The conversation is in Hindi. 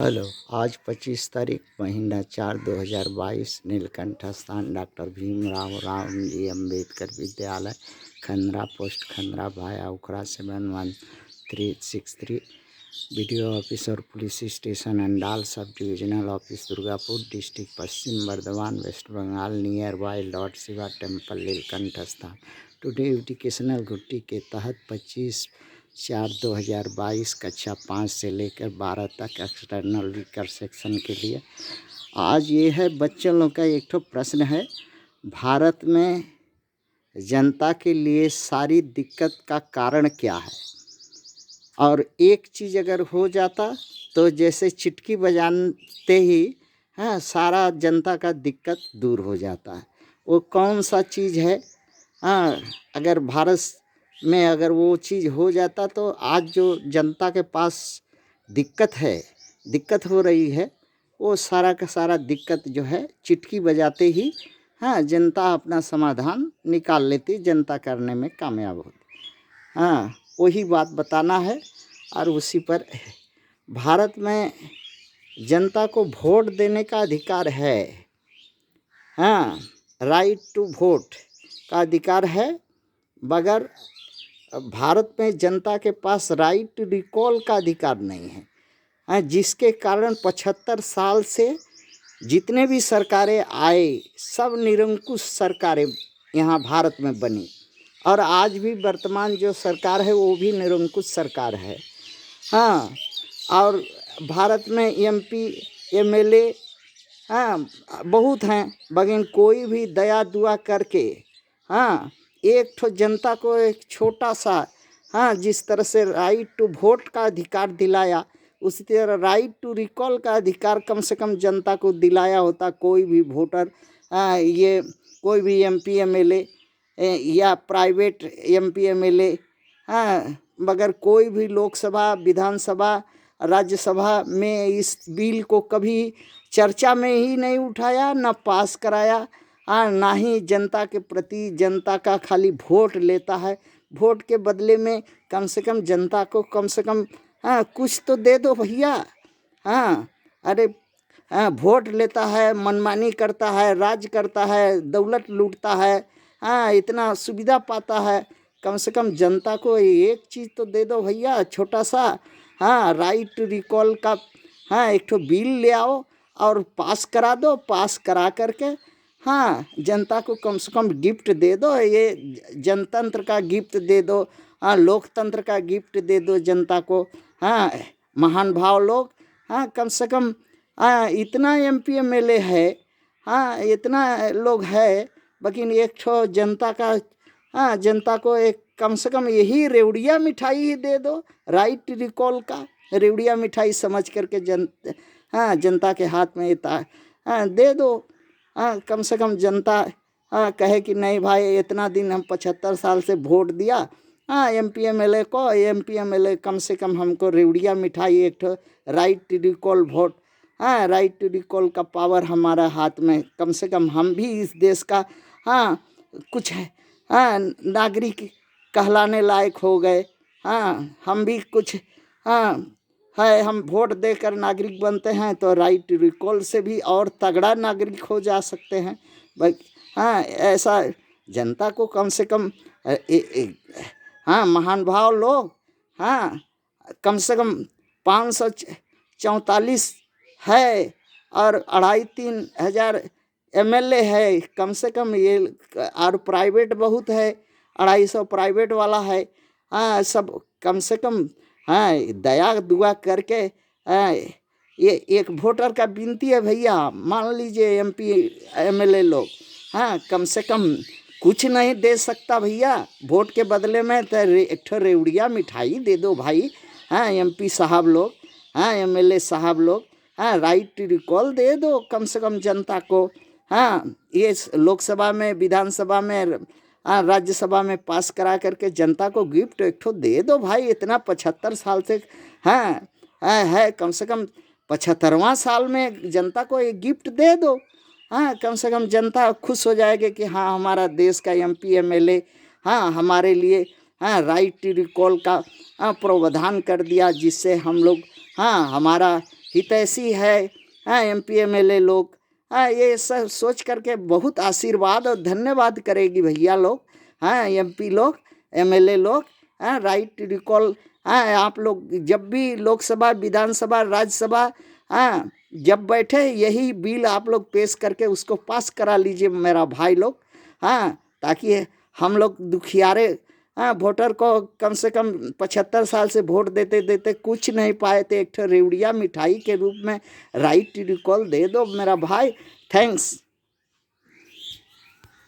हेलो। आज 25 तारीख महीना 4 2022 नीलकंठ स्थान डॉक्टर भीमराव रामजी अम्बेडकर विद्यालय खंद्रा पोस्ट खंद्रा भाया उखड़ा 71363 बीडीओ ऑफिस और police station Andal sub divisional office Durgapur district Paschim Bardhaman West Bengal near by lord Shiva temple Neelkanth स्थान टुडे एजुकेशनल गुट्टी के तहत 25/4/2022 कक्षा 5 से लेकर 12 तक एक्सटर्नल वीकर सेक्शन के लिए आज ये है बच्चों लोग का एक ठो प्रश्न है। भारत में जनता के लिए सारी दिक्कत का कारण क्या है? और एक चीज़ अगर हो जाता तो जैसे चिटकी बजाते ही सारा जनता का दिक्कत दूर हो जाता है। वो कौन सा चीज़ है? अगर भारत में अगर वो चीज़ हो जाता तो आज जो जनता के पास दिक्कत हो रही है, वो सारा का सारा दिक्कत जो है चिटकी बजाते ही जनता अपना समाधान निकाल लेती, जनता करने में कामयाब होती। वही बात बताना है और उसी पर भारत में जनता को वोट देने का अधिकार है। राइट टू वोट का अधिकार है, मगर भारत में जनता के पास राइट टू रिकॉल का अधिकार नहीं है। जिसके कारण 75 साल से जितने भी सरकारें आए सब निरंकुश सरकारें यहाँ भारत में बनी और आज भी वर्तमान जो सरकार है वो भी निरंकुश सरकार है। और भारत में एमपी एमएलए बहुत हैं, लेकिन कोई भी दया दुआ करके एक ठो जनता को एक छोटा सा जिस तरह से राइट टू वोट का अधिकार दिलाया, उसी तरह राइट टू रिकॉल का अधिकार कम से कम जनता को दिलाया होता। कोई भी वोटर ये कोई भी एमपी एमएलए या प्राइवेट एमपी एमएलए मगर कोई भी लोकसभा विधानसभा राज्यसभा में इस बिल को कभी चर्चा में ही नहीं उठाया, न पास कराया, ना ही जनता के प्रति जनता का खाली वोट लेता है। वोट के बदले में कम से कम जनता को कम से कम कुछ तो दे दो भैया। अरे वोट लेता है, मनमानी करता है, राज करता है, दौलत लूटता है, इतना सुविधा पाता है, कम से कम जनता को एक चीज़ तो दे दो भैया, छोटा सा राइट टू रिकॉल का एक ठो बिल ले आओ और पास करा दो। पास करा करके जनता को कम से कम गिफ्ट दे दो, ये जनतंत्र का गिफ्ट दे दो, लोकतंत्र का गिफ्ट दे दो जनता को। महान भाव लोग कम से कम इतना एमपी एमएलए है, इतना लोग है, लेकिन एक ठो जनता का जनता को एक कम से कम यही रेवड़िया मिठाई ही दे दो, राइट रिकॉल का रेवड़िया मिठाई समझ करके जनता के हाथ में दे दो। कम से कम जनता कहे कि नहीं भाई, इतना दिन हम 75 साल से वोट दिया एमपी एमएलए कम से कम हमको रेवड़िया मिठाई एक ठो right to recall vote, right to recall का पावर हमारा हाथ में, कम से कम हम भी इस देश का कुछ है नागरिक कहलाने लायक हो गए। हम भी कुछ है, हम वोट देकर नागरिक बनते हैं तो राइट रिकॉल से भी और तगड़ा नागरिक हो जा सकते हैं भाई। ऐसा जनता को कम से कम महान भाव लोग कम से कम 544 है और 2.5-3 हज़ार एमएलए है कम से कम, ये और प्राइवेट बहुत है, 250 प्राइवेट वाला है। सब कम से कम दया दुआ करके ये एक वोटर का विनती है भैया, मान लीजिए एमपी एमएलए लोग कम से कम कुछ नहीं दे सकता भैया, वोट के बदले में तो एक ठो रेवड़िया मिठाई दे दो भाई। एमपी साहब लोग एमएलए साहब लोग राइट टू रिकॉल दे दो कम से कम जनता को। ये लोकसभा में विधानसभा में राज्यसभा में पास करा करके जनता को गिफ्ट एक ठो दे दो भाई। इतना 75 साल से है कम से कम 75वां साल में जनता को एक गिफ्ट दे दो। कम से कम जनता खुश हो जाएगी कि हमारा देश का एमपी एमएलए हमारे लिए राइट टू रिकॉल का प्रावधान कर दिया, जिससे हम लोग हमारा हितैषी है, हाँ MP MLA लोग, हाँ ये सब सोच करके बहुत आशीर्वाद और धन्यवाद करेगी भैया लोग, हाँ MP लोग, MLA लोग, हाँ राइट रिकॉल। हाँ आप लोग जब भी लोकसभा, विधानसभा, राज्यसभा, हाँ जब बैठे यही बिल आप लोग पेश करके उसको पास करा लीजिए मेरा भाई लोग, हाँ ताकि हम लोग दुखियारे, हाँ वोटर को कम से कम 75 साल से वोट देते देते कुछ नहीं पाए थे, एक ठो रेवड़िया मिठाई के रूप में राइट रिकॉल दे दो मेरा भाई। थैंक्स।